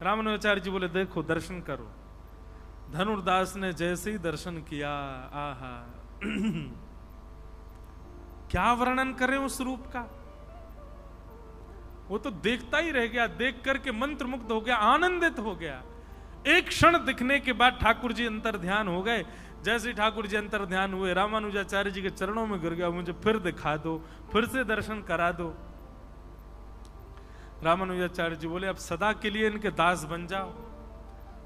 रामानुजाचार्य जी बोले देखो दर्शन करो। धनुर्दास ने जैसे ही दर्शन किया, आहा क्या वर्णन करें उस रूप का। वो तो देखता ही रह गया, देख करके मंत्रमुग्ध हो गया, आनंदित हो गया। एक क्षण दिखने के बाद ठाकुर जी अंतर ध्यान हो गए। जैसे ठाकुर जी अंतर ध्यान हुए, रामानुजाचार्य जी के चरणों में गिर गया, मुझे फिर दिखा दो, फिर से दर्शन करा दो। रामानुजाचार्य जी बोले अब सदा के लिए इनके दास बन जाओ,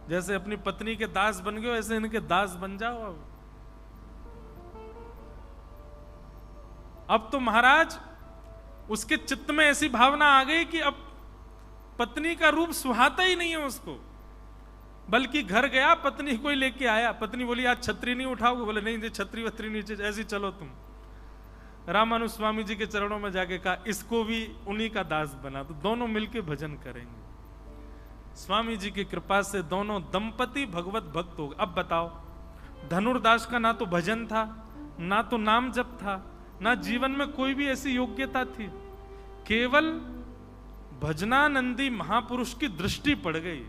जैसे अपनी पत्नी के दास बन गए ऐसे इनके दास बन जाओ। अब तो महाराज उसके चित्त में ऐसी भावना आ गई कि अब पत्नी का रूप सुहाता ही नहीं है उसको, बल्कि घर गया, पत्नी को ही लेके आया। पत्नी बोली आज छतरी नहीं उठाओगे? बोले नहीं, छतरी वतरी नीचे, ऐसी चलो तुम। रामानु स्वामी जी के चरणों में जाके कहा इसको भी उन्हीं का दास बना दो, दोनों मिलके भजन करेंगे। स्वामी जी की कृपा से दोनों दंपति भगवत भक्त हो गए। अब बताओ, धनुर्दास का ना तो भजन था, ना तो नाम जप था, ना जीवन में कोई भी ऐसी योग्यता थी, केवल भजनानंदी महापुरुष की दृष्टि पड़ गई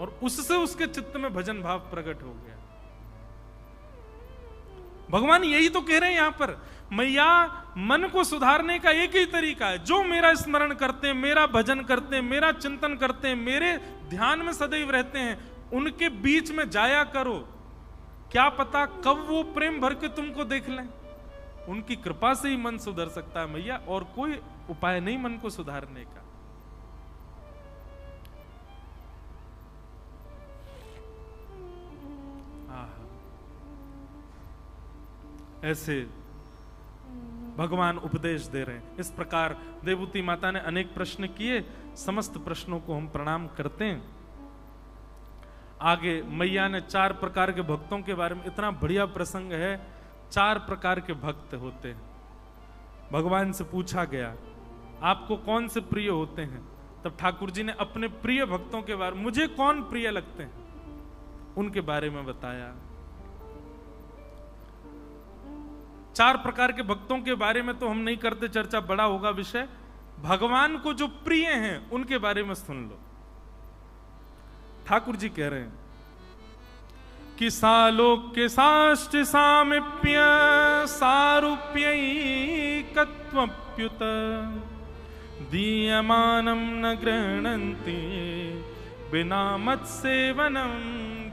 और उससे उसके चित्त में भजन भाव प्रकट हो गया। भगवान यही तो कह रहे हैं यहां पर, मैया मन को सुधारने का एक ही तरीका है, जो मेरा स्मरण करते हैं, मेरा भजन करते हैं, मेरा चिंतन करते हैं, मेरे ध्यान में सदैव रहते हैं, उनके बीच में जाया करो। क्या पता कब वो प्रेम भर के तुमको देख लें। उनकी कृपा से ही मन सुधर सकता है मैया, और कोई उपाय नहीं मन को सुधारने का। ऐसे भगवान उपदेश दे रहे हैं। इस प्रकार देवूती माता ने अनेक प्रश्न किए, समस्त प्रश्नों को हम प्रणाम करते हैं। आगे मैया ने 4 प्रकार के भक्तों के बारे में, इतना बढ़िया प्रसंग है। 4 प्रकार के भक्त होते हैं। भगवान से पूछा गया आपको कौन से प्रिय होते हैं, तब ठाकुर जी ने अपने प्रिय भक्तों के बारे में, मुझे कौन प्रिय लगते हैं, उनके बारे में बताया। 4 प्रकार के भक्तों के बारे में तो हम नहीं करते चर्चा, बड़ा होगा विषय। भगवान को जो प्रिय हैं उनके बारे में सुन लो। ठाकुर जी कह रहे हैं कि सालोक्य साष्ट सामीप्य सारूप्यैकत्वप्युत दीयमानं न गृह्णन्ति बिना मत्सेवनं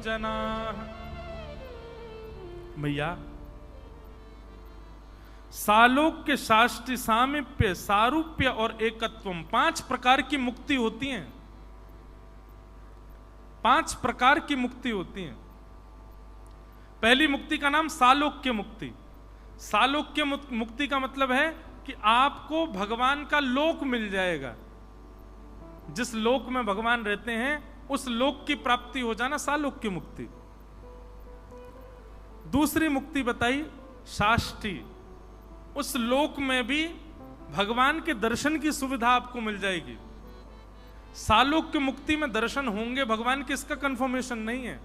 जनाः। मैया सालोक्य शास्त्र सामीप्य सारूप्य और एकत्वम, 5 प्रकार की मुक्ति होती हैं। 5 प्रकार की मुक्ति होती हैं। पहली मुक्ति का नाम सालोक्य मुक्ति। सालोक्य मुक्ति का मतलब है कि आपको भगवान का लोक मिल जाएगा। जिस लोक में भगवान रहते हैं उस लोक की प्राप्ति हो जाना, सालोक्य मुक्ति। दूसरी मुक्ति बताई शाष्टी, उस लोक में भी भगवान के दर्शन की सुविधा आपको मिल जाएगी। सालोक्य मुक्ति में दर्शन होंगे भगवान के, इसका कंफर्मेशन नहीं है,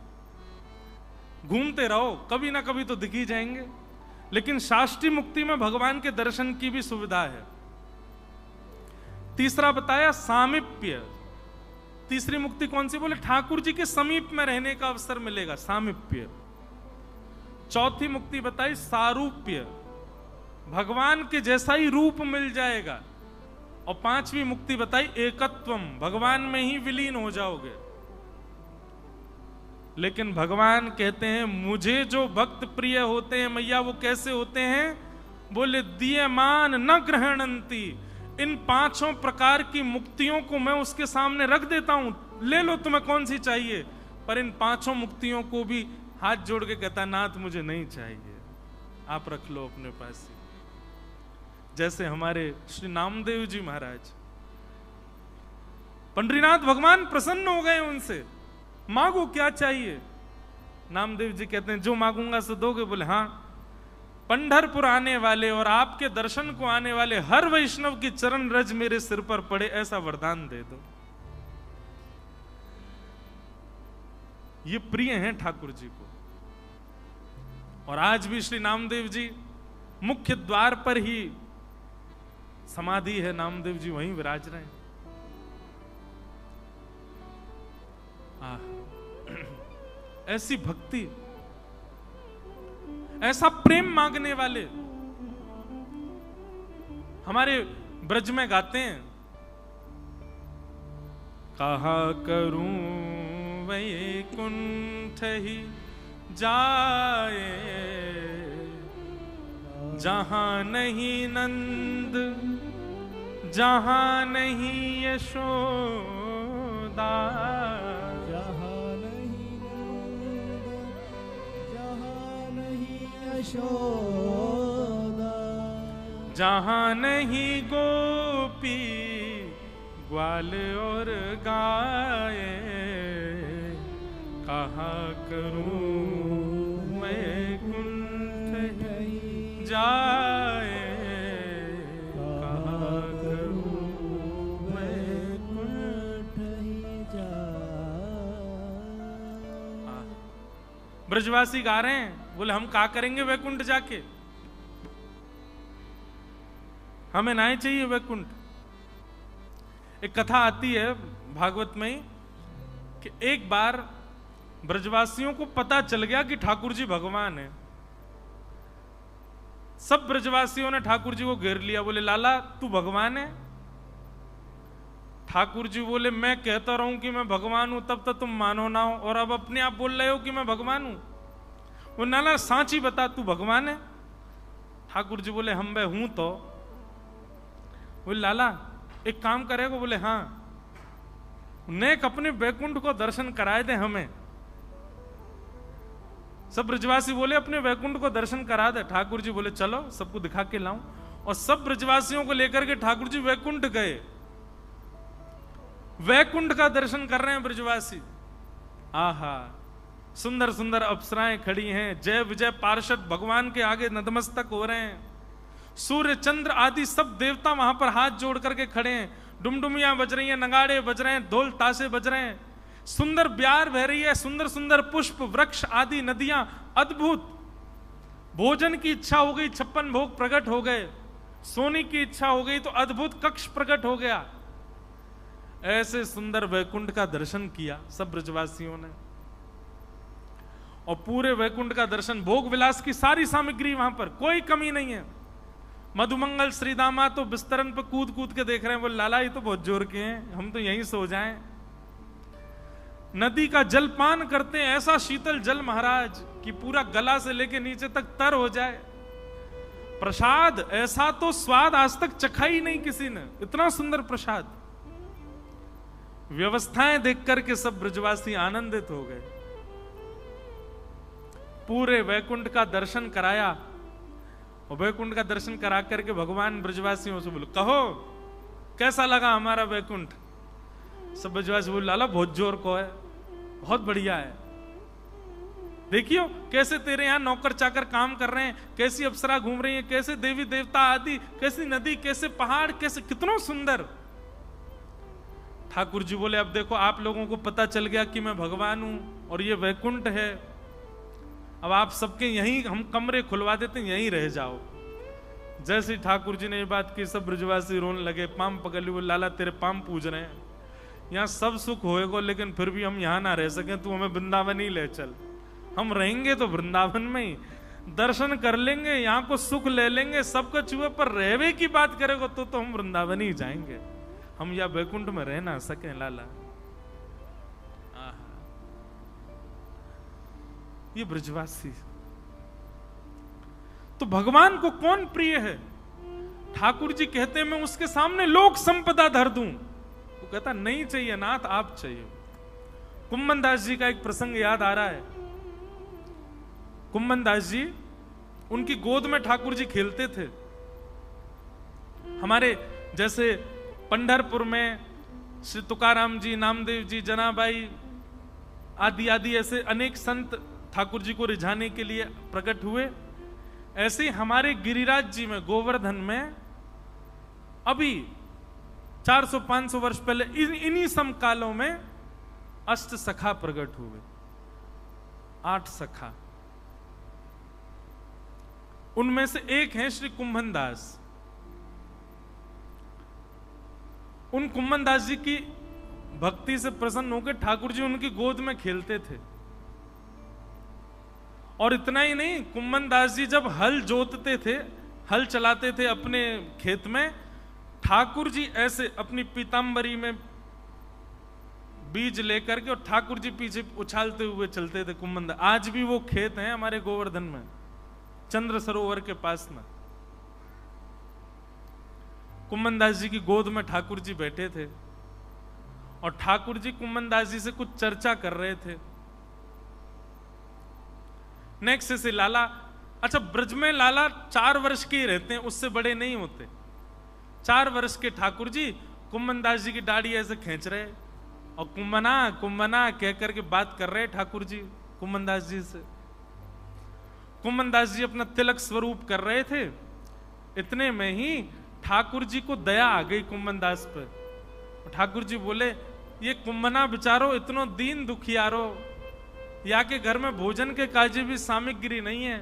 घूमते रहो कभी ना कभी तो दिख ही जाएंगे। लेकिन शास्त्री मुक्ति में भगवान के दर्शन की भी सुविधा है। तीसरा बताया सामीप्य। तीसरी मुक्ति कौन सी? बोले ठाकुर जी के समीप में रहने का अवसर मिलेगा, सामीप्य। चौथी मुक्ति बताई सारूप्य, भगवान के जैसा ही रूप मिल जाएगा। और 5वीं मुक्ति बताई एकत्वम, भगवान में ही विलीन हो जाओगे। लेकिन भगवान कहते हैं मुझे जो भक्त प्रिय होते हैं मैया, वो कैसे होते हैं? बोले दीयमान न ग्रहणंती, इन 5 प्रकार की मुक्तियों को मैं उसके सामने रख देता हूं, ले लो तुम्हें कौन सी चाहिए। पर इन 5 मुक्तियों को भी हाथ जोड़ के कहता नाथ मुझे नहीं चाहिए, आप रख लो अपने पास ही। जैसे हमारे श्री नामदेव जी महाराज, पंडरीनाथ भगवान प्रसन्न हो गए उनसे, मांगो क्या चाहिए। नामदेव जी कहते हैं जो मांगूंगा सो दोगे? बोले हाँ, पंढरपुर आने वाले और आपके दर्शन को आने वाले हर वैष्णव की चरण रज मेरे सिर पर पड़े, ऐसा वरदान दे दो। ये प्रिय हैं ठाकुर जी को। और आज भी श्री नामदेव जी मुख्य द्वार पर ही समाधि है, नामदेव जी वहीं विराज रहे हैं। ऐसी भक्ति, ऐसा प्रेम मांगने वाले हमारे ब्रज में गाते हैं, कहा करूं वैकुंठ ही जाए, जहां नहीं नंद, जहां नहीं यशोदा, जहां नहीं नंद, जहां नहीं यशोदा, जहां नहीं गोपी ग्वाल और गाय, कहा करूं मैं कुंठ जाए, कहा करूं मैं कुंठ जाए। ब्रजवासी गा रहे हैं, बोले हम क्या करेंगे वैकुंठ जाके, हमें नहीं चाहिए वैकुंठ। एक कथा आती है भागवत में कि एक बार ब्रजवासियों को पता चल गया कि ठाकुर जी भगवान है। सब ब्रजवासियों ने ठाकुर जी को घेर लिया, बोले लाला तू भगवान है। ठाकुर जी बोले मैं कहता रहूं कि मैं भगवान हूं तब तक तुम मानो ना हो, और अब अपने आप बोल रहे हो कि मैं भगवान हूं। वो लाला सांची बता तू भगवान है। ठाकुर जी बोले हम मैं हूं तो। बोले लाला एक काम करेगा, बोले हाँ, नेक अपने वैकुंठ को दर्शन कराए दे हमें। सब ब्रजवासी बोले अपने वैकुंठ को दर्शन करा दे। ठाकुर जी बोले चलो सबको दिखा के लाऊं, और सब ब्रजवासियों को लेकर के ठाकुर जी वैकुंठ गए। वैकुंठ का दर्शन कर रहे हैं ब्रजवासी। आहा, सुंदर सुंदर अप्सराएं खड़ी हैं, जय विजय पार्षद भगवान के आगे नतमस्तक हो रहे हैं। सूर्य चंद्र आदि सब देवता वहां पर हाथ जोड़ करके खड़े हैं। डुमडुमियां बज रही हैं, नगाड़े बज रहे हैं, ढोल ताशे बज रहे हैं, सुंदर ब्यार बह रही है, सुंदर सुंदर पुष्प वृक्ष आदि नदियां, अद्भुत। भोजन की इच्छा हो गई, 56 भोग प्रकट हो गए। सोने की इच्छा हो गई तो अद्भुत कक्ष प्रकट हो गया। ऐसे सुंदर वैकुंठ का दर्शन किया सब ब्रजवासियों ने, और पूरे वैकुंठ का दर्शन, भोग विलास की सारी सामग्री वहां पर, कोई कमी नहीं है। मधुमंगल श्रीदामा तो बिस्तरन पे कूद कूद के देख रहे हैं, बोले लाला ये तो बहुत जोर के हैं, हम तो यहीं सो जाएं। नदी का जल पान करते हैं, ऐसा शीतल जल महाराज कि पूरा गला से लेके नीचे तक तर हो जाए। प्रसाद ऐसा तो स्वाद आज तक चखा ही नहीं किसी ने, इतना सुंदर प्रसाद। व्यवस्थाएं देख करके सब ब्रजवासी आनंदित हो गए। पूरे वैकुंठ का दर्शन कराया, और वैकुंठ का दर्शन करा करके भगवान ब्रजवासियों से बोले कहो कैसा लगा हमारा वैकुंठ। सब ब्रजवासी बोले लाला बहुत जोर को है, बहुत बढ़िया है। देखियो कैसे तेरे यहां नौकर चाकर काम कर रहे हैं, कैसी अप्सरा घूम रही है, कैसे देवी देवता आदि, कैसी नदी, कैसे पहाड़, कैसे कितना सुंदर। ठाकुर जी बोले अब देखो आप लोगों को पता चल गया कि मैं भगवान हूं और ये वैकुंठ है, अब आप सबके यहीं हम कमरे खुलवा देते हैं, यहीं रह जाओ। जैसे ठाकुर जी ने ये बात की सब ब्रजवासी रोने लगे, पाम पकड़ लिए, लाला तेरे पाम पूज रहे हैं, यहाँ सब सुख होएगा लेकिन फिर भी हम यहाँ ना रह सकें, तू हमें वृंदावन ही ले चल। हम रहेंगे तो वृंदावन में ही, दर्शन कर लेंगे, यहाँ को सुख ले लेंगे, सबका चूहे पर रहवे की बात करेगा तो हम वृंदावन ही जाएंगे, हम या वैकुंठ में रह ना सके लाला। ये ब्रजवासी, तो भगवान को कौन प्रिय है? ठाकुर जी कहते हैं मैं उसके सामने लोक संपदा धर दूं, वो कहता नहीं चाहिए नाथ आप चाहिए। कुम्मन दास जी का एक प्रसंग याद आ रहा है। कुम्मन दास जी, उनकी गोद में ठाकुर जी खेलते थे। हमारे जैसे पंढरपुर में श्री तुकाराम जी, नामदेव जी, जनाबाई आदि आदि ऐसे अनेक संत ठाकुर जी को रिझाने के लिए प्रकट हुए, ऐसे हमारे गिरिराज जी में, गोवर्धन में अभी 400-500 वर्ष पहले इन्हीं समकालों में अष्ट सखा प्रकट हुए, 8 सखा। उनमें से एक हैं श्री कुम्भन दास। उन कुम्भन दास जी की भक्ति से प्रसन्न होकर ठाकुर जी उनकी गोद में खेलते थे। और इतना ही नहीं, कुम्मन दास जी जब हल जोतते थे, हल चलाते थे अपने खेत में, ठाकुर जी ऐसे अपनी पीतांबरी में बीज लेकर के और ठाकुर जी पीछे उछालते हुए चलते थे कुम्मन दास। आज भी वो खेत हैं हमारे गोवर्धन में, चंद्र सरोवर के पास में। कुम्मन दास जी की गोद में ठाकुर जी बैठे थे और ठाकुर जी कुम्मन दास जी से कुछ चर्चा कर रहे थे। नेक्स्ट से लाला, अच्छा ब्रज में लाला 4 वर्ष के ही रहते हैं, उससे बड़े नहीं होते। 4 वर्ष के ठाकुर जी कुम्मन दास जी की दाढ़ी ऐसे खींच रहे और कुम्मना कुम्मना कह करके बात कर रहे ठाकुर जी कुम्मन दास जी से। कुम्मन दास जी अपना तिलक स्वरूप कर रहे थे। इतने में ही ठाकुर जी को दया आ गई कुम्मन दास पर। ठाकुर जी बोले, ये कुम्मना बेचारो इतनो दीन दुखियारो, या के घर में भोजन के काजे भी सामग्री नहीं है,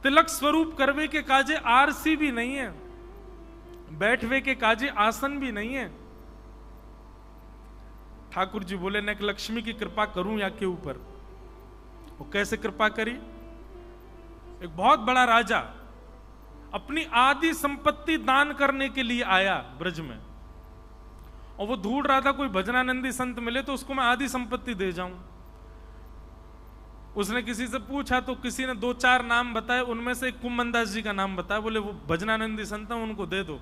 तिलक स्वरूप करवे के काजे आरसी भी नहीं है, बैठवे के काजे आसन भी नहीं है। ठाकुर जी बोले, न लक्ष्मी की कृपा करूं या के ऊपर। वो कैसे कृपा करी? एक बहुत बड़ा राजा अपनी आदि संपत्ति दान करने के लिए आया ब्रज में, और वो ढूंढ रहा था कोई भजनानंदी संत मिले तो उसको मैं आदि संपत्ति दे जाऊं। उसने किसी से पूछा तो किसी ने 2-4 नाम बताए, उनमें से एक कुम्मन दास जी का नाम बताया। बोले वो भजनानंदी संत है, उनको दे दो।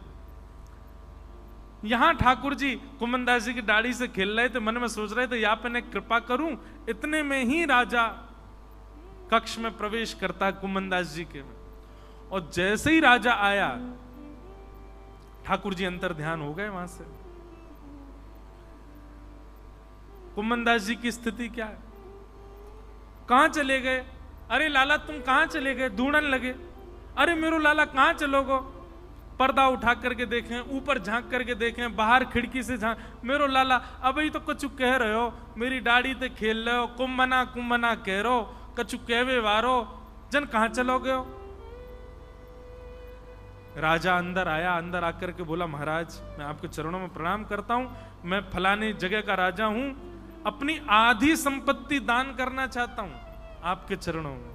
यहां ठाकुर जी कुम्मन दास जी की दाढ़ी से खेल रहे थे, मन में सोच रहे थे यहाँ पे मैं कृपा करूं। इतने में ही राजा कक्ष में प्रवेश करता है कुम्मन दास जी के, और जैसे ही राजा आया ठाकुर जी अंतर ध्यान हो गए वहां से। कुम्मन दास जी की स्थिति क्या है? कहां चले गए? अरे लाला तुम कहां चले गए? ढूंढन लगे। अरे मेरो लाला कहां चलोगो? पर्दा उठा करके देखें, ऊपर झांक करके देखें, बाहर खिड़की से झांक, मेरो लाला अभी तो कछु कह रहे हो, मेरी दाढ़ी ते खेल रहे हो, कुम्मना कुम्मना कह रहे हो, कछु कहवे वारो, जन कहां चलोगे हो? राजा अंदर आया, अंदर आकर के बोला, महाराज मैं आपके चरणों में प्रणाम करता हूं, मैं फलाने जगह का राजा हूं, अपनी आधी संपत्ति दान करना चाहता हूं आपके चरणों में।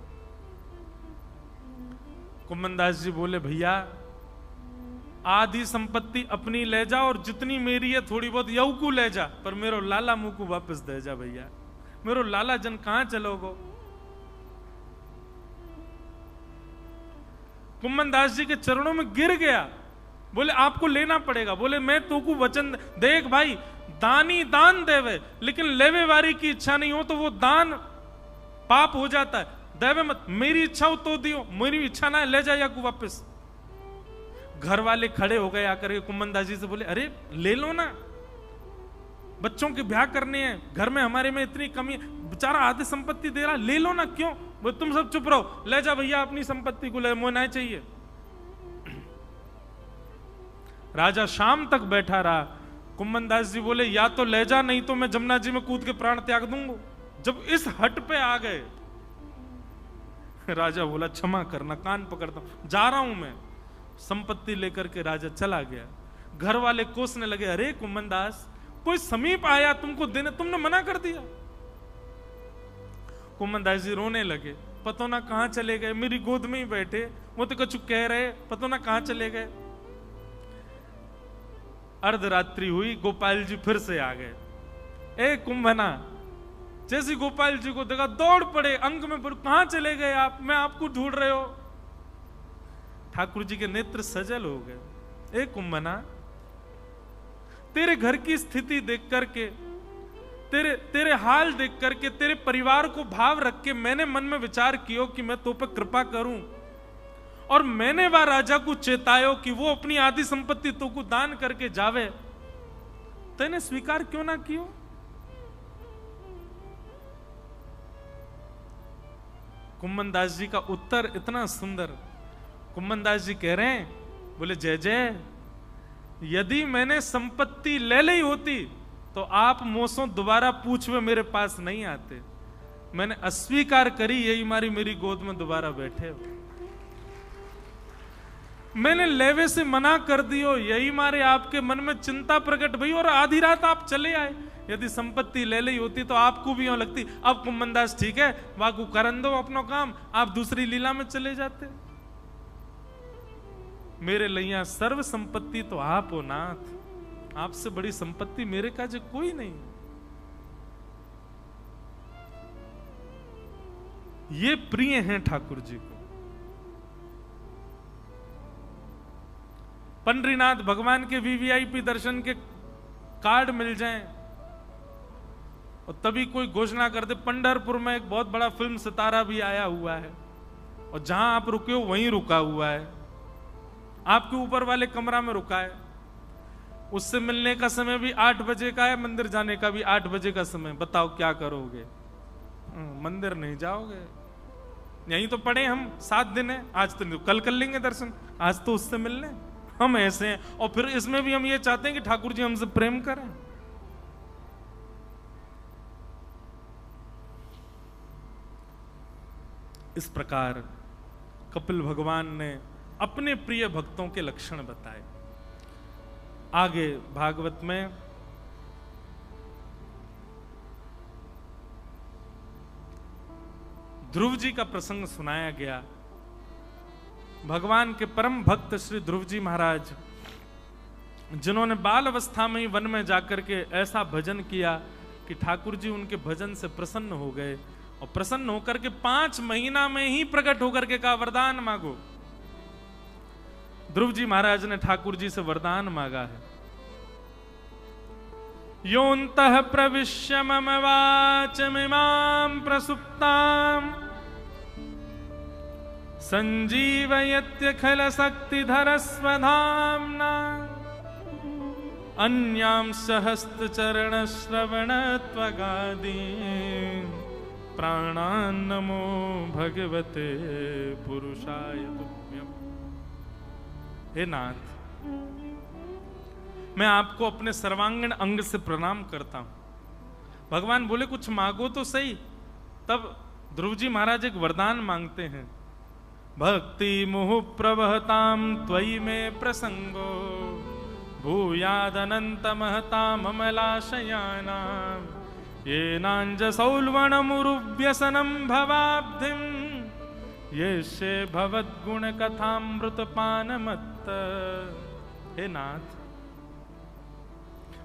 कुम्मन दास जी बोले, भैया आधी संपत्ति अपनी ले जा और जितनी मेरी है थोड़ी बहुत यऊ को ले जा, पर मेरो लाला मुंह को वापस दे जा भैया। मेरो लाला जन कहां चलोगो? कुम्मन दास जी के चरणों में गिर गया। बोले आपको लेना पड़ेगा। बोले मैं तो को वचन देख भाई, दानी दान देवे, लेकिन लेवे वारी की इच्छा नहीं हो तो वो दान पाप हो जाता है। देवे मत, मेरी इच्छा हो तो दियो, मेरी इच्छा ना है ले जाया को वापस। घर वाले खड़े हो गए आकर के कुम्मन दास जी से बोले, अरे ले लो ना, बच्चों के ब्याह करने हैं, घर में हमारे में इतनी कमी, बेचारा आधी संपत्ति दे रहा, ले लो ना। क्यों? वो तुम सब चुप रहो, ले जा भैया अपनी संपत्ति को, ले मोना चाहिए। राजा शाम तक बैठा रहा। कुम्मन दास जी बोले, या तो ले जा, नहीं तो मैं जमुना जी में कूद के प्राण त्याग दूंगा। जब इस हट पे आ गए, राजा बोला, क्षमा करना, कान पकड़ता हूं, जा रहा हूं मैं। संपत्ति लेकर के राजा चला गया। घर वाले कोसने लगे, अरे कुम्मन दास, कोई समीप आया तुमको देने, तुमने मना कर दिया। कुम्मन दास जी रोने लगे, पतो ना कहां चले गए, मेरी गोद में ही बैठे, वो तो कुछ कह रहे, पतो ना कहां चले गए। अर्धरात्रि हुई, गोपाल जी फिर से आ गए। ए कुंभना, जैसे गोपाल जी को देखा दौड़ पड़े, अंग में पड़, कहां चले गए आप, मैं आपको ढूंढ रहे हो। ठाकुर जी के नेत्र सजल हो गए। ए कुंभना, तेरे घर की स्थिति देख करके, तेरे हाल देख करके, तेरे परिवार को भाव रख के मैंने मन में विचार किया कि मैं तो पे कृपा करूं, और मैंने वह राजा को चेतायो कि वो अपनी आधी संपत्ति तो को दान करके जावे, तेने स्वीकार क्यों ना कियो? कुम्मन दास जी का उत्तर इतना सुंदर। कुम्मन दास जी कह रहे हैं, बोले जय जय, यदि मैंने संपत्ति ले ली होती तो आप मोसों दोबारा पूछवे मेरे पास नहीं आते। मैंने अस्वीकार करी, यही मारी मेरी गोद में दोबारा बैठे हो। मैंने लेवे से मना कर दियो, यही मारे आपके मन में चिंता प्रकट भई और आधी रात आप चले आए। यदि संपत्ति ले ली होती तो आपको भी यूं लगती अब कुमनदास ठीक है, वाकू करन दो अपना काम, आप दूसरी लीला में चले जाते। मेरे लैया सर्व संपत्ति तो आप हो नाथ, आपसे बड़ी संपत्ति मेरे काज कोई नहीं। ये प्रिय हैं ठाकुर जी को। पंडरीनाथ भगवान के वीवीआईपी दर्शन के कार्ड मिल जाएं और तभी कोई घोषणा कर दे पंढरपुर में एक बहुत बड़ा फिल्म सितारा भी आया हुआ है और जहां आप रुके हो वहीं रुका हुआ है, आपके ऊपर वाले कमरा में रुका है। उससे मिलने का समय भी 8 बजे का है, मंदिर जाने का भी 8 बजे का समय। बताओ क्या करोगे? मंदिर नहीं जाओगे, यहीं तो पड़े हम 7 दिन है, आज तो कल कर लेंगे दर्शन, आज तो उससे मिल लें। हम ऐसे हैं और फिर इसमें भी हम ये चाहते हैं कि ठाकुर जी हमसे प्रेम करें। इस प्रकार कपिल भगवान ने अपने प्रिय भक्तों के लक्षण बताए। आगे भागवत में ध्रुव जी का प्रसंग सुनाया गया। भगवान के परम भक्त श्री ध्रुव जी महाराज, जिन्होंने बाल अवस्था में ही वन में जाकर के ऐसा भजन किया कि ठाकुर जी उनके भजन से प्रसन्न हो गए और प्रसन्न होकर के 5 महीना में ही प्रकट होकर के कहा वरदान मांगो। ध्रुव जी महाराज ने ठाकुर जी से वरदान मांगा है। योऽन्तः प्रविश्य मम वाचमिमां प्रसुप्ताम् संजीवयत्यखिल शक्तिधरस्वधाम्ना अन्यांश हस्तचरणश्रवणत्वगादीन् प्राणान् नमो भगवते पुरुषाय तुभ्यम्। हे नाथ, मैं आपको अपने सर्वांगीण अंग से प्रणाम करता हूं। भगवान बोले कुछ मांगो तो सही। तब ध्रुव जी महाराज एक वरदान मांगते हैं। भक्ति मुहु प्रवहताम त्वयि में प्रसंगो भूयादनंत महताम अमलाशयानाम येनांजसौल्वणमुरुव्यसनं भवाब्धिं येष्ये भवद्गुण कथामृतपानमत्त। हे नाथ,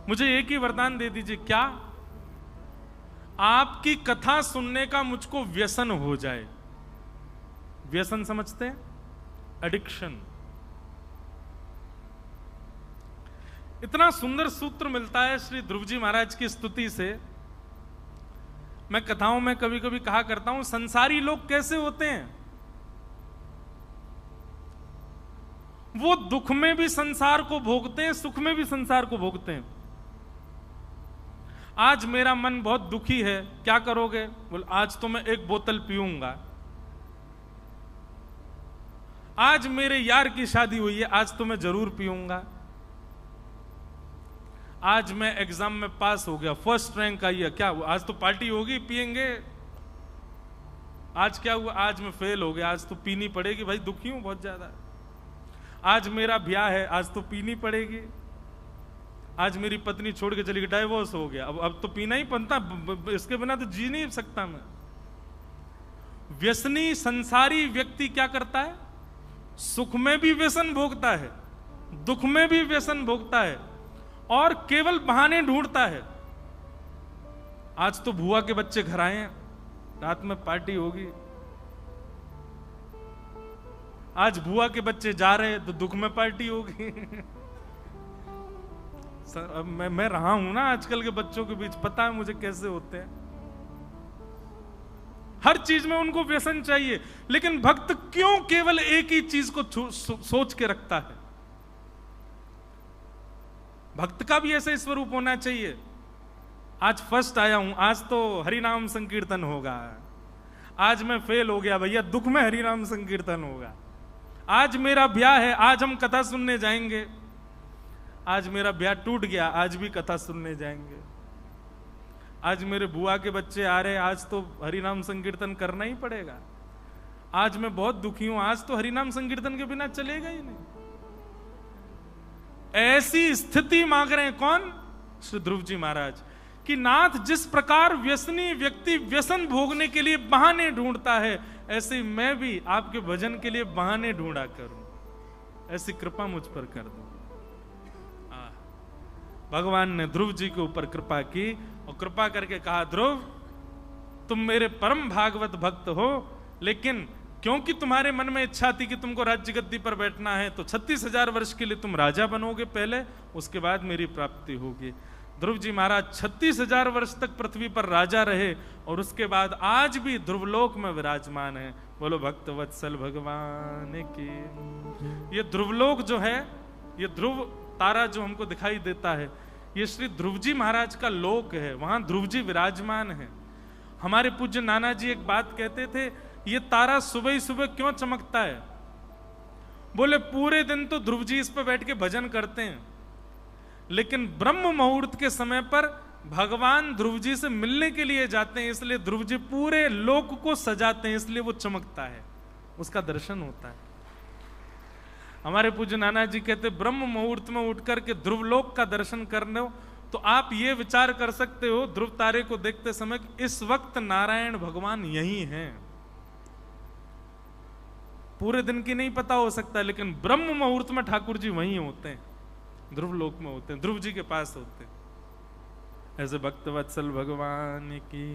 मुझे एक ही वरदान दे दीजिए, क्या आपकी कथा सुनने का मुझको व्यसन हो जाए। व्यसन समझते हैं? एडिक्शन। इतना सुंदर सूत्र मिलता है श्री ध्रुव जी महाराज की स्तुति से। मैं कथाओं में कभी कभी कहा करता हूं, संसारी लोग कैसे होते हैं? वो दुख में भी संसार को भोगते हैं, सुख में भी संसार को भोगते हैं। आज मेरा मन बहुत दुखी है, क्या करोगे? बोल आज तो मैं 1 बोतल पीऊंगा। आज मेरे यार की शादी हुई है, आज तो मैं जरूर पीऊंगा। आज मैं एग्जाम में पास हो गया, फर्स्ट रैंक आई है, क्या हुआ? आज तो पार्टी होगी, पिएंगे। आज क्या हुआ? आज मैं फेल हो गया, आज तो पीनी पड़ेगी। भाई दुखी हूं बहुत ज्यादा। आज मेरा ब्याह है, आज तो पीनी पड़ेगी। आज मेरी पत्नी छोड़ के चली गई, डाइवोर्स हो गया, अब तो पीना ही पड़ता, इसके बिना तो जी नहीं सकता मैं। व्यसनी संसारी व्यक्ति क्या करता है? सुख में भी व्यसन भोगता है, दुख में भी व्यसन भोगता है और केवल बहाने ढूंढता है। आज तो बुआ के बच्चे घर आए हैं, रात में पार्टी होगी। आज बुआ के बच्चे जा रहे हैं तो दुख में पार्टी होगी। मैं रहा हूं ना आजकल के बच्चों के बीच, पता है मुझे कैसे होते हैं। हर चीज में उनको व्यसन चाहिए। लेकिन भक्त क्यों केवल एक ही चीज को सोच के रखता है? भक्त का भी ऐसा स्वरूप होना चाहिए। आज फर्स्ट आया हूं, आज तो हरिनाम संकीर्तन होगा। आज मैं फेल हो गया, भैया दुख में हरिनाम संकीर्तन होगा। आज मेरा ब्याह है, आज हम कथा सुनने जाएंगे। आज मेरा ब्याह टूट गया, आज भी कथा सुनने जाएंगे। आज मेरे बुआ के बच्चे आ रहे, आज तो हरिनाम संकीर्तन करना ही पड़ेगा। आज मैं बहुत दुखी हूं, आज तो हरिनाम संकीर्तन के बिना चलेगा ही नहीं। ऐसी स्थिति मांग रहे हैं कौन? श्री ध्रुव जी महाराज कि नाथ, जिस प्रकार व्यसनी व्यक्ति व्यसन भोगने के लिए बहाने ढूंढता है, ऐसे ही मैं भी आपके भजन के लिए बहाने ढूंढा करूं। ऐसी कृपा मुझ पर कर दो। भगवान ने ध्रुव जी के ऊपर कृपा की और कृपा करके कहा, ध्रुव तुम मेरे परम भागवत भक्त हो, लेकिन क्योंकि तुम्हारे मन में इच्छा थी कि तुमको राज्य गद्दी पर बैठना है, तो 36,000 वर्ष के लिए तुम राजा बनोगे पहले, उसके बाद मेरी प्राप्ति होगी। ध्रुव जी महाराज 36,000 वर्ष तक पृथ्वी पर राजा रहे और उसके बाद आज भी ध्रुवलोक में विराजमान है। बोलो भक्त वत्सल भगवान की। ये ध्रुवलोक जो है, ये ध्रुव तारा जो हमको दिखाई देता है, ये श्री ध्रुव जी महाराज का लोक है, वहां ध्रुव जी विराजमान है। हमारे पूज्य नाना जी एक बात कहते थे, ये तारा सुबह ही सुबह क्यों चमकता है? बोले पूरे दिन तो ध्रुव जी इस पर बैठ के भजन करते हैं, लेकिन ब्रह्म मुहूर्त के समय पर भगवान ध्रुव जी से मिलने के लिए जाते हैं, इसलिए ध्रुव जी पूरे लोक को सजाते हैं, इसलिए वो चमकता है, उसका दर्शन होता है। हमारे पूज्य नाना जी कहते, ब्रह्म मुहूर्त में उठ करके ध्रुवलोक का दर्शन करने हो तो आप ये विचार कर सकते हो ध्रुव तारे को देखते समय कि इस वक्त नारायण भगवान यही हैं। पूरे दिन की नहीं पता हो सकता, लेकिन ब्रह्म मुहूर्त में ठाकुर जी वहीं होते हैं, ध्रुवलोक में होते हैं, ध्रुव जी के पास होते हैं। ऐसे भक्त वत्सल भगवान की।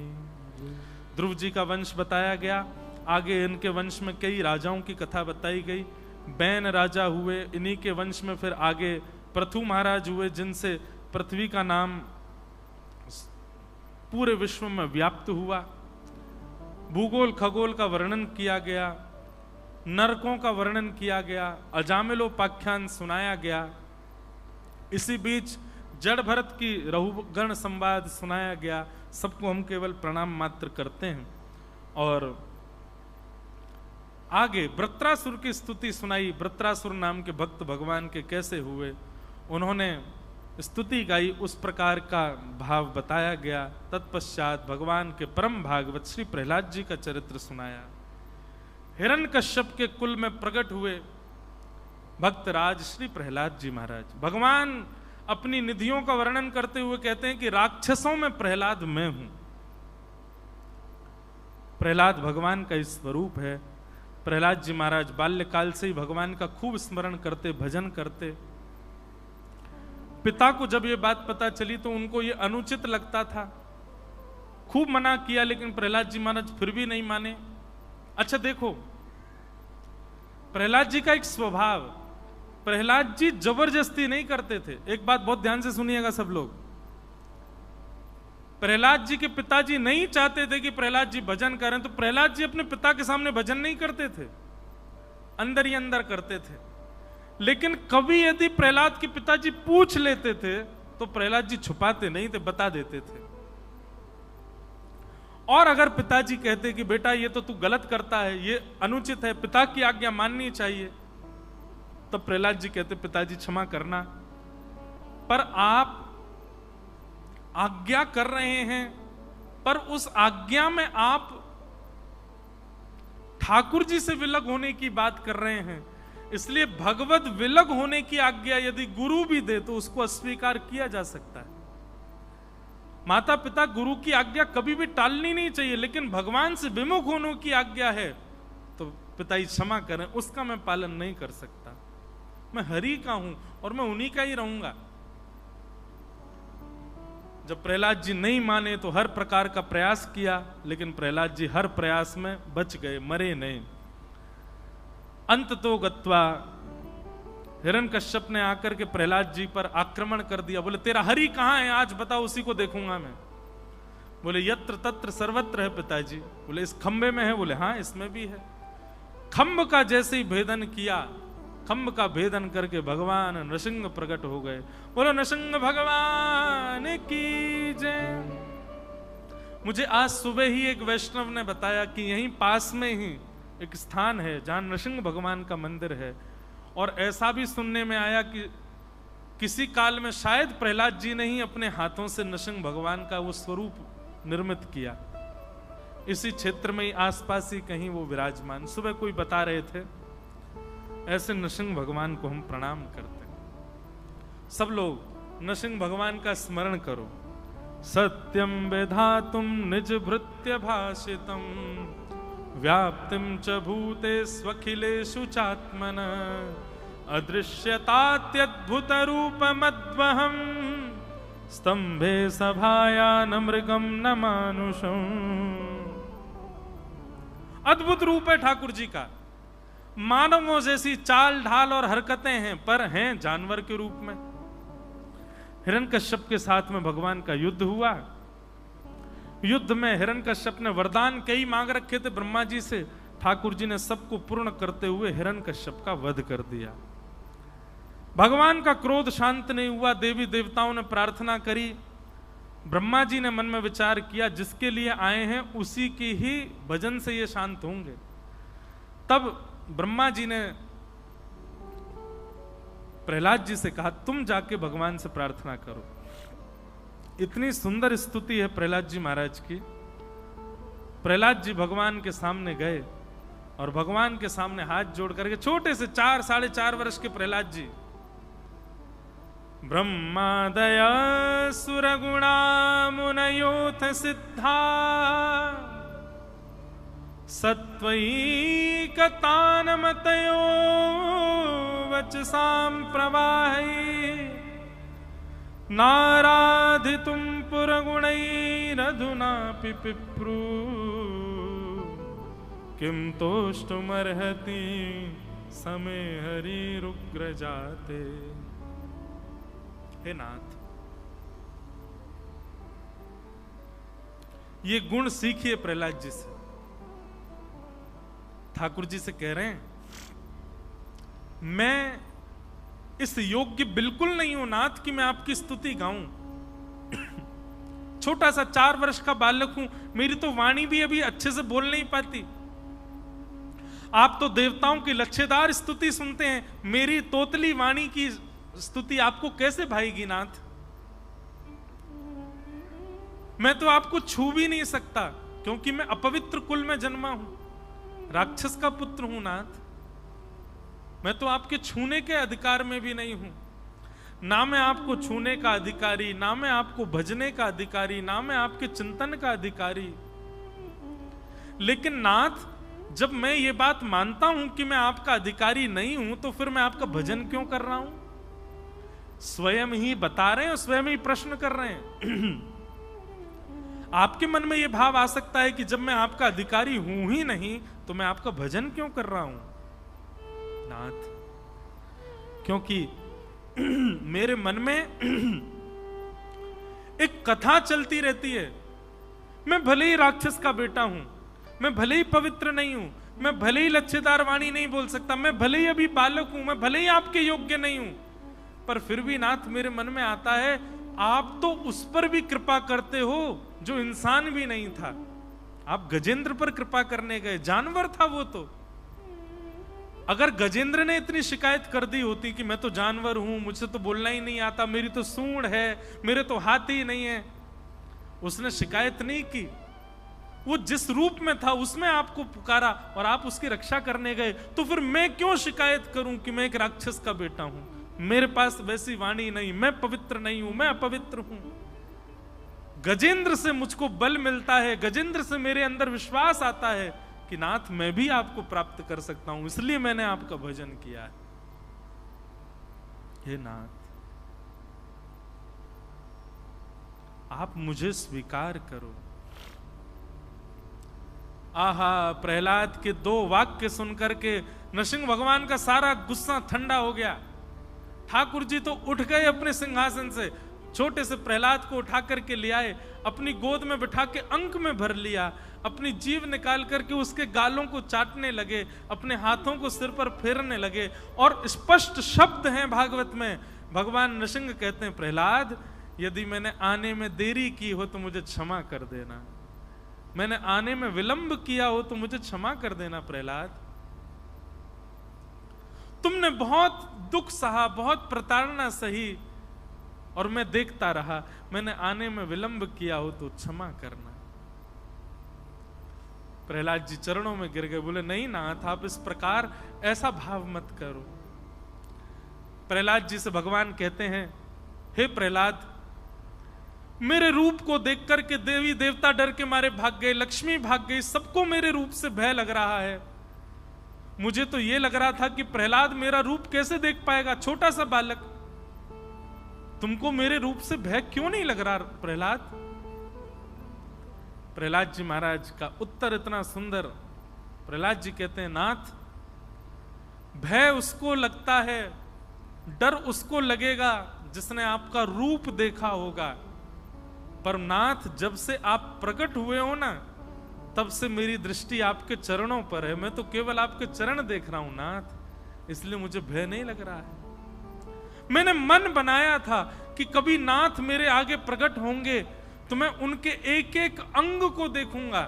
ध्रुव जी का वंश बताया गया, आगे इनके वंश में कई राजाओं की कथा बताई गई। बैन राजा हुए, इन्हीं के वंश में फिर आगे पृथु महाराज हुए, जिनसे पृथ्वी का नाम पूरे विश्व में व्याप्त हुआ। भूगोल खगोल का वर्णन किया गया, नरकों का वर्णन किया गया, अजामिलोपाख्यान सुनाया गया। इसी बीच जड़ भरत की रहुगण संवाद सुनाया गया। सबको हम केवल प्रणाम मात्र करते हैं। और आगे वृत्रासुर की स्तुति सुनाई। वृत्रासुर नाम के भक्त भगवान के कैसे हुए, उन्होंने स्तुति गाई, उस प्रकार का भाव बताया गया। तत्पश्चात भगवान के परम भागवत श्री प्रहलाद जी का चरित्र सुनाया। हिरण्यकश्यप के कुल में प्रकट हुए भक्तराज श्री प्रहलाद जी महाराज। भगवान अपनी निधियों का वर्णन करते हुए कहते हैं कि राक्षसों में प्रहलाद मैं हूं। प्रहलाद भगवान का स्वरूप है। प्रहलाद जी महाराज बाल्यकाल से ही भगवान का खूब स्मरण करते, भजन करते। पिता को जब ये बात पता चली तो उनको ये अनुचित लगता था, खूब मना किया, लेकिन प्रहलाद जी महाराज फिर भी नहीं माने। अच्छा देखो, प्रहलाद जी का एक स्वभाव, प्रहलाद जी जबरदस्ती नहीं करते थे। एक बात बहुत ध्यान से सुनिएगा सब लोग, प्रहलाद जी के पिताजी नहीं चाहते थे कि प्रहलाद जी भजन करें, तो प्रहलाद जी अपने पिता के सामने भजन नहीं करते थे, अंदर ही अंदर करते थे। लेकिन कभी यदि प्रहलाद के पिताजी पूछ लेते थे तो प्रहलाद जी छुपाते नहीं थे, बता देते थे। और अगर पिताजी कहते कि बेटा ये तो तू गलत करता है, ये अनुचित है, पिता की आज्ञा माननी चाहिए, तो प्रहलाद जी कहते पिताजी क्षमा करना, पर आप आज्ञा कर रहे हैं, पर उस आज्ञा में आप ठाकुर जी से विलग होने की बात कर रहे हैं, इसलिए भगवत विलग होने की आज्ञा यदि गुरु भी दे तो उसको अस्वीकार किया जा सकता है। माता पिता गुरु की आज्ञा कभी भी टालनी नहीं चाहिए, लेकिन भगवान से विमुख होने की आज्ञा है तो पिताजी क्षमा करें, उसका मैं पालन नहीं कर सकता। मैं हरि का हूं और मैं उन्हीं का ही रहूंगा। जब प्रहलाद जी नहीं माने तो हर प्रकार का प्रयास किया, लेकिन प्रहलाद जी हर प्रयास में बच गए, मरे नहीं। अंत तो गत्वा हिरण्यकश्यप ने आकर के प्रहलाद जी पर आक्रमण कर दिया। बोले तेरा हरि कहां है, आज बताओ, उसी को देखूंगा मैं। बोले यत्र तत्र सर्वत्र है पिताजी। बोले इस खंबे में है? बोले हाँ इसमें भी है। खंब का जैसे ही भेदन किया, खंब का भेदन करके भगवान नृसिंह प्रकट हो गए। बोलो नृसिंह भगवान की जय। मुझे आज सुबह ही एक वैष्णव ने बताया कि यहीं पास में ही एक स्थान है जहां नृसिंह भगवान का मंदिर है, और ऐसा भी सुनने में आया कि किसी काल में शायद प्रहलाद जी ने ही अपने हाथों से नृसिंह भगवान का वो स्वरूप निर्मित किया। इसी क्षेत्र में ही आसपास ही कहीं वो विराजमान। सुबह कोई बता रहे थे, ऐसे नृसिंह भगवान को हम प्रणाम करते हैं। सब लोग नृसिंह भगवान का स्मरण करो। सत्यम विधातुम निज भृत्य भाषितम व्याप्तिम च भूते स्वखिलेषु चात्मन अदृश्यतात्यद्भुत रूपमद्वहम स्तंभे सभाया न मृगम न मानुषम। अद्भुत रूप है ठाकुर जी का, मानवों जैसी चाल ढाल और हरकतें हैं, पर हैं जानवर के रूप में। हिरण्यकश्यप के साथ में भगवान का युद्ध हुआ। युद्ध में हिरण्यकश्यप ने वरदान कई मांग रखे थे ब्रह्मा जी से, ठाकुर जी ने सबको पूर्ण करते हुए हिरण्यकश्यप का वध कर दिया। भगवान का क्रोध शांत नहीं हुआ, देवी देवताओं ने प्रार्थना करी। ब्रह्मा जी ने मन में विचार किया, जिसके लिए आए हैं उसी की ही भजन से ये शांत होंगे। तब ब्रह्मा जी ने प्रहलाद जी से कहा, तुम जाके भगवान से प्रार्थना करो। इतनी सुंदर स्तुति है प्रहलाद जी महाराज की। प्रहलाद जी भगवान के सामने गए और भगवान के सामने हाथ जोड़ करके, छोटे से 4-4.5 वर्ष के प्रहलाद जी, ब्रह्मादय सुरगुणा मुनयोथ सिद्धा सत्वैकतानमतयो वचसां प्रवाहै नाराधितुं पुरगुणैरधुनापि पिप्रू किं तोष्टुमर्हति समे हरिरुग्र जाते। हे नाथ, ये गुण सीखिए प्रहलाद जी से। ठाकुर जी से कह रहे हैं, मैं इस योग्य बिल्कुल नहीं हूं नाथ कि मैं आपकी स्तुति गाऊं। छोटा सा 4 वर्ष का बालक हूं, मेरी तो वाणी भी अभी अच्छे से बोल नहीं पाती। आप तो देवताओं की लच्छेदार स्तुति सुनते हैं, मेरी तोतली वाणी की स्तुति आपको कैसे भाएगी नाथ? मैं तो आपको छू भी नहीं सकता, क्योंकि मैं अपवित्र कुल में जन्मा हूं, राक्षस का पुत्र हूं नाथ। मैं तो आपके छूने के अधिकार में भी नहीं हूं। ना मैं आपको छूने का अधिकारी, ना मैं आपको भजने का अधिकारी, ना मैं आपके चिंतन का अधिकारी। लेकिन नाथ, जब मैं ये बात मानता हूं कि मैं आपका अधिकारी नहीं हूं, तो फिर मैं आपका भजन क्यों कर रहा हूं? स्वयं ही बता रहे हैं और स्वयं ही प्रश्न कर रहे हैं। आपके मन में यह भाव आ सकता है कि जब मैं आपका अधिकारी हूं ही नहीं, तो मैं आपका भजन क्यों कर रहा हूं नाथ? क्योंकि मेरे मन में एक कथा चलती रहती है। मैं भले ही राक्षस का बेटा हूं, मैं भले ही पवित्र नहीं हूं, मैं भले ही लच्छेदार वाणी नहीं बोल सकता, मैं भले ही अभी बालक हूं, मैं भले ही आपके योग्य नहीं हूं, पर फिर भी नाथ मेरे मन में आता है, आप तो उस पर भी कृपा करते हो जो इंसान भी नहीं था। आप गजेंद्र पर कृपा करने गए, जानवर था वो तो। अगर गजेंद्र ने इतनी शिकायत कर दी होती कि मैं तो जानवर हूं, मुझसे तो बोलना ही नहीं आता, मेरी तो सूंड है, मेरे तो हाथ ही नहीं है, उसने शिकायत नहीं की। वो जिस रूप में था उसमें आपको पुकारा और आप उसकी रक्षा करने गए, तो फिर मैं क्यों शिकायत करूं कि मैं एक राक्षस का बेटा हूं, मेरे पास वैसी वाणी नहीं, मैं पवित्र नहीं हूं, मैं अपवित्र हूं। गजेंद्र से मुझको बल मिलता है, गजेंद्र से मेरे अंदर विश्वास आता है कि नाथ मैं भी आपको प्राप्त कर सकता हूं, इसलिए मैंने आपका भजन किया है। हे नाथ, आप मुझे स्वीकार करो। आहा, प्रहलाद के 2 वाक्य सुनकर के नृसिंह भगवान का सारा गुस्सा ठंडा हो गया। ठाकुर जी तो उठ गए अपने सिंहासन से, छोटे से प्रहलाद को उठा करके ले आए, अपनी गोद में बिठा के अंक में भर लिया, अपनी जीभ निकाल करके उसके गालों को चाटने लगे, अपने हाथों को सिर पर फेरने लगे। और स्पष्ट शब्द हैं भागवत में, भगवान नृसिंह कहते हैं, प्रहलाद यदि मैंने आने में देरी की हो तो मुझे क्षमा कर देना, मैंने आने में विलंब किया हो तो मुझे क्षमा कर देना। प्रहलाद, तुमने बहुत दुख सहा, बहुत प्रताड़ना सही, और मैं देखता रहा, मैंने आने में विलंब किया हो तो क्षमा करना। प्रहलाद जी चरणों में गिर गए, बोले नहीं नाथ, आप इस प्रकार ऐसा भाव मत करो। प्रहलाद जी से भगवान कहते हैं, हे प्रहलाद, मेरे रूप को देख करके देवी देवता डर के मारे भाग गए, लक्ष्मी भाग गई, सबको मेरे रूप से भय लग रहा है। मुझे तो यह लग रहा था कि प्रहलाद मेरा रूप कैसे देख पाएगा, छोटा सा बालक। तुमको मेरे रूप से भय क्यों नहीं लग रहा प्रहलाद? प्रहलाद जी महाराज का उत्तर इतना सुंदर। प्रहलाद जी कहते हैं, नाथ, भय उसको लगता है, डर उसको लगेगा जिसने आपका रूप देखा होगा। पर नाथ, जब से आप प्रकट हुए हो ना, तब से मेरी दृष्टि आपके चरणों पर है। मैं तो केवल आपके चरण देख रहा हूं नाथ, इसलिए मुझे भय नहीं लग रहा है। मैंने मन बनाया था कि कभी नाथ मेरे आगे प्रकट होंगे तो मैं उनके एक एक अंग को देखूंगा,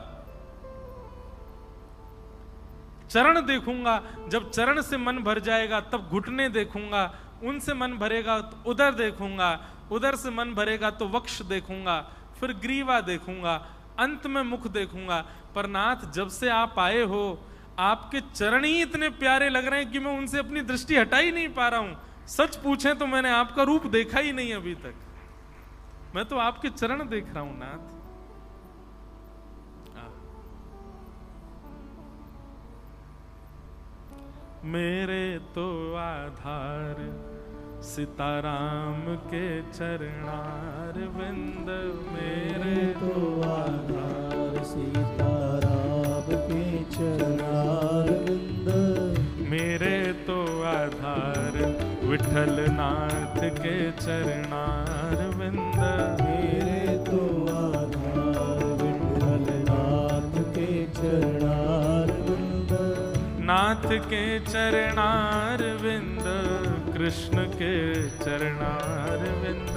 चरण देखूंगा। जब चरण से मन भर जाएगा तब घुटने देखूंगा, उनसे मन भरेगा तो उदर देखूंगा, उदर से मन भरेगा तो वक्ष देखूंगा, फिर ग्रीवा देखूंगा, अंत में मुख देखूंगा। पर नाथ, जब से आप आए हो, आपके चरण ही इतने प्यारे लग रहे हैं कि मैं उनसे अपनी दृष्टि हटा ही नहीं पा रहा हूं। सच पूछें तो मैंने आपका रूप देखा ही नहीं अभी तक, मैं तो आपके चरण देख रहा हूं नाथ। मेरे तो आधार सीताराम के चरणार विंद, मेरे तो आधार सीताराम के चरणार विंद, मेरे तो आधार विठल नाथ के चरणार विंद, मेरे तो आधार विठल नाथ के चरणार विंद, नाथ के चरणार विंद, कृष्ण के चरणार विंद,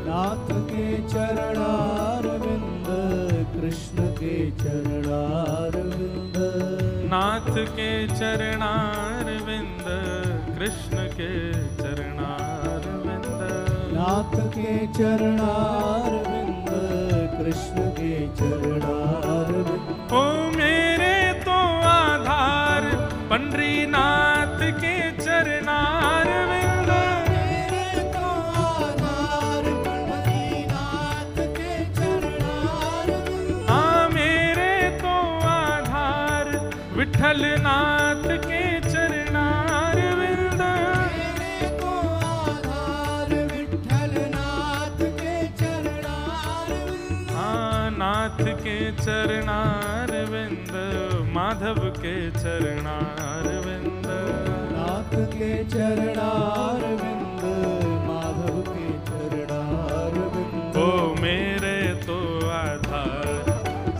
नाथ के चरणार विंद, कृष्ण के चरणार विंद, नाथ के चरणार विंद, कृष्ण के चरणार विंद, नाथ के चरणार विंद, कृष्ण के चरणार विंद। ओ मेरे तो आधार पंडरीनाथ के चरणार विंद, मेरे तो आधार पंडरीनाथ के चरणार विंद, हाँ मेरे तो आधार विठलनाथ के चरणार विंद, मेरे तो आधार विठलनाथ के चरणार विंद, हाँ नाथ के चरणार विंद, माधव के चरणार विंद, नाथ के चरणार विंद, माधव के चरणार विंद। ओ मेरे तो आधार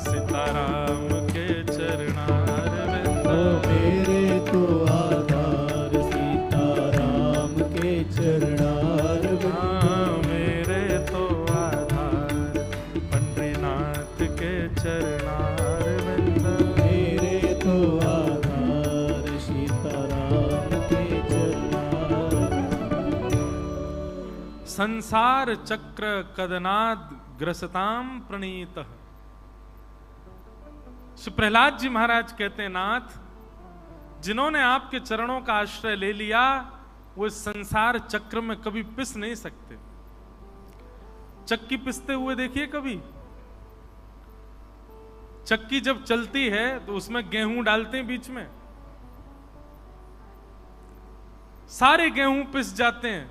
सीताराम के चरणार विंद, ओ मेरे तो आधार सीताराम के चरणार विंद, हाँ मेरे तो आधार पंडरीनाथ के चरणार विंद, मेरे तो आधार सीताराम के चरणार विंद। संसार चक्र कदनाद ग्रसताम प्रणीत। श्री प्रहलाद जी महाराज कहते हैं, नाथ, जिन्होंने आपके चरणों का आश्रय ले लिया वो इस संसार चक्र में कभी पिस नहीं सकते। चक्की पिसते हुए देखिए कभी? चक्की जब चलती है तो उसमें गेहूं डालते हैं बीच में, सारे गेहूं पिस जाते हैं,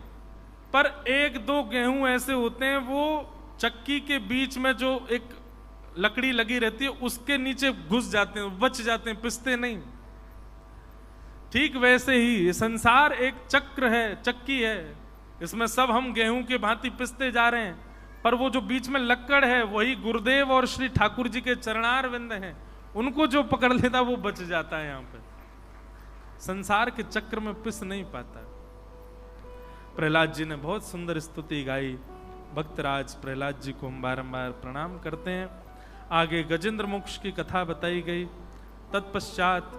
पर एक दो गेहूं ऐसे होते हैं वो चक्की के बीच में जो एक लकड़ी लगी रहती है उसके नीचे घुस जाते हैं, बच जाते हैं, पिसते नहीं। ठीक वैसे ही ये संसार एक चक्र है, चक्की है, इसमें सब हम गेहूं के भांति पिसते जा रहे हैं, पर वो जो बीच में लक्कड़ है वही गुरुदेव और श्री ठाकुर जी के चरणार विंद हैं, उनको जो पकड़ लेता वो बच जाता है। यहां पे संसार के चक्र में पिस नहीं पाता। प्रहलाद जी ने बहुत सुंदर स्तुति गाई। भक्तराज प्रहलाद जी को हम बारंबार प्रणाम करते हैं। आगे गजेंद्र मोक्ष की कथा बताई गई। तत्पश्चात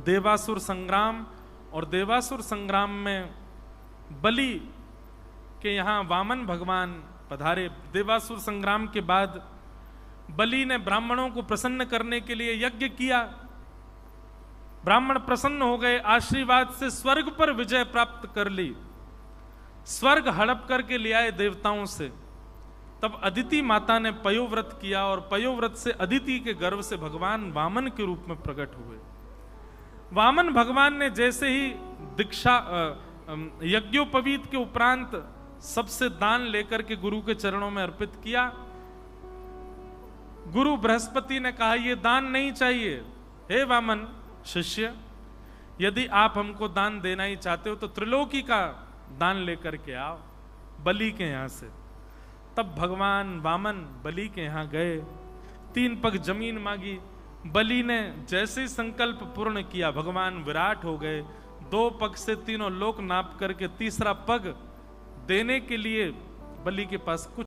देवासुर संग्राम, और देवासुर संग्राम में बलि के यहाँ वामन भगवान पधारे। देवासुर संग्राम के बाद बलि ने ब्राह्मणों को प्रसन्न करने के लिए यज्ञ किया। ब्राह्मण प्रसन्न हो गए, आशीर्वाद से स्वर्ग पर विजय प्राप्त कर ली। स्वर्ग हड़प करके ले आए देवताओं से। तब अदिति माता ने पयोव्रत किया और पयोव्रत से अदिति के गर्भ से भगवान वामन के रूप में प्रकट हुए। वामन भगवान ने जैसे ही दीक्षा यज्ञोपवीत के उपरांत सबसे दान लेकर के गुरु के चरणों में अर्पित किया, गुरु बृहस्पति ने कहा यह दान नहीं चाहिए, हे वामन शिष्य, यदि आप हमको दान देना ही चाहते हो तो त्रिलोकी का दान लेकर के आओ बलि के यहां से। तब भगवान वामन बलि के यहां गए, 3 पग जमीन मांगी, बलि ने जैसे ही संकल्प पूर्ण किया भगवान विराट हो गए। 2 पग से तीनों लोक नाप करके तीसरा पग देने के लिए बलि के पास कुछ